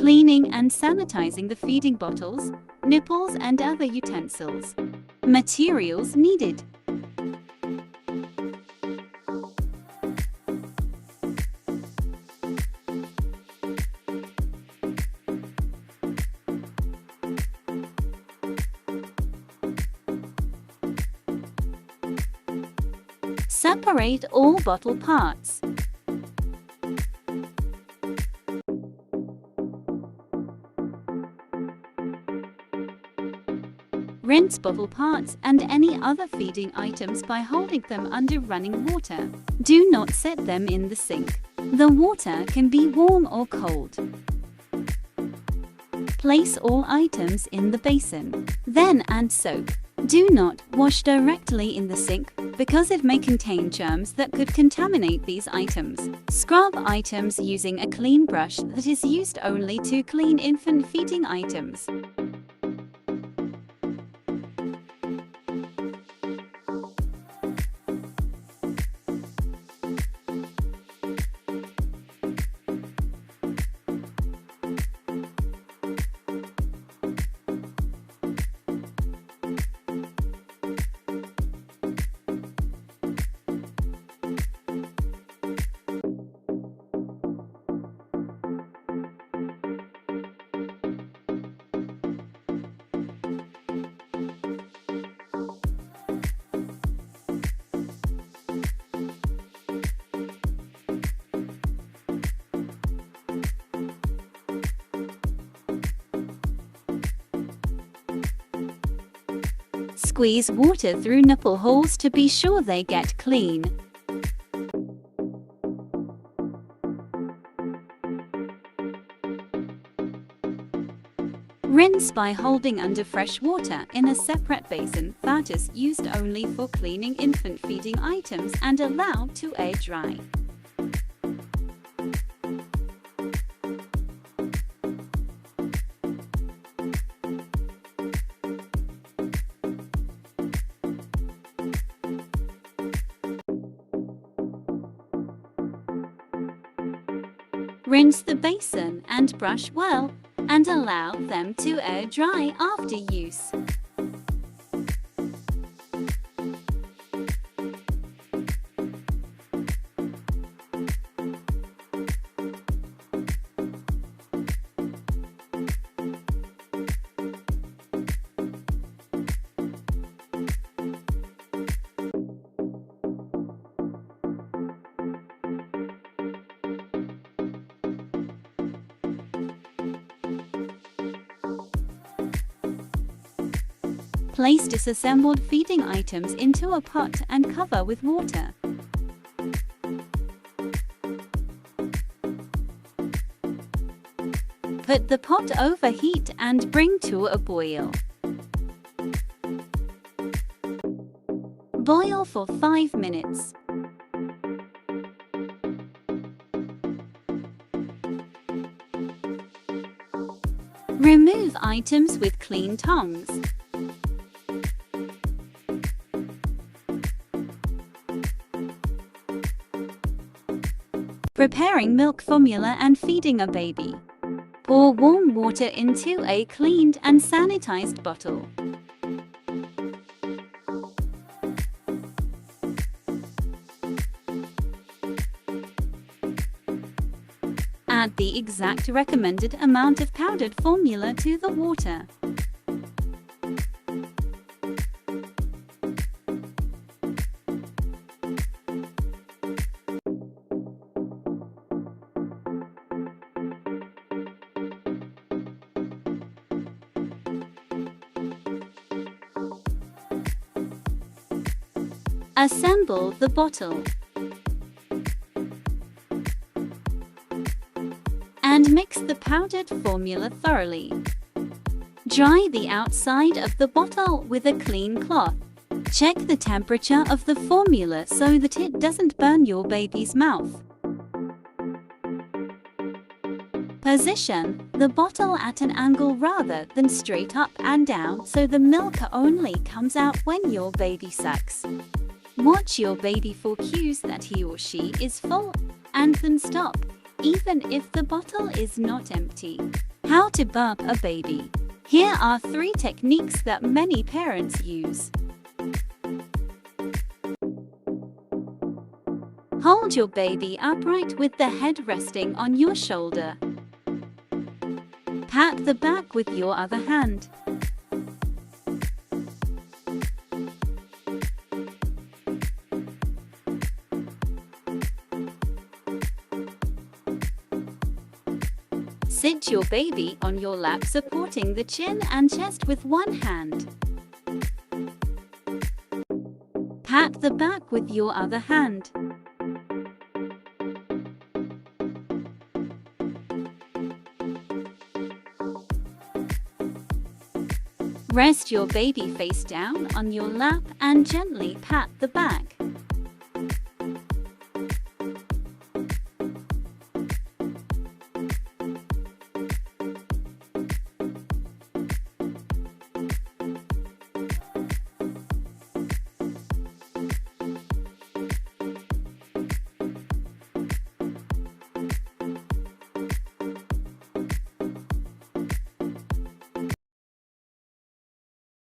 Cleaning and sanitizing the feeding bottles, nipples and other utensils. Materials needed. Separate all bottle parts. Rinse bottle parts and any other feeding items by holding them under running water. Do not set them in the sink. The water can be warm or cold. Place all items in the basin. Then add soap. Do not wash directly in the sink because it may contain germs that could contaminate these items. Scrub items using a clean brush that is used only to clean infant feeding items. Squeeze water through nipple holes to be sure they get clean. Rinse by holding under fresh water in a separate basin that is used only for cleaning infant feeding items and allowed to air dry. Rinse the basin and brush well and allow them to air dry after use. Place disassembled feeding items into a pot and cover with water. Put the pot over heat and bring to a boil. Boil for 5 minutes. Remove items with clean tongs. Preparing milk formula and feeding a baby. Pour warm water into a cleaned and sanitized bottle. Add the exact recommended amount of powdered formula to the water. Assemble the bottle and mix the powdered formula thoroughly. Dry the outside of the bottle with a clean cloth. Check the temperature of the formula so that it doesn't burn your baby's mouth. Position the bottle at an angle rather than straight up and down so the milk only comes out when your baby sucks. Watch your baby for cues that he or she is full, and then stop. even if the bottle is not empty. How to burp a baby. Here are 3 techniques that many parents use. Hold your baby upright with the head resting on your shoulder. Pat the back with your other hand. Sit your baby on your lap, supporting the chin and chest with one hand. Pat the back with your other hand. Rest your baby face down on your lap and gently pat the back.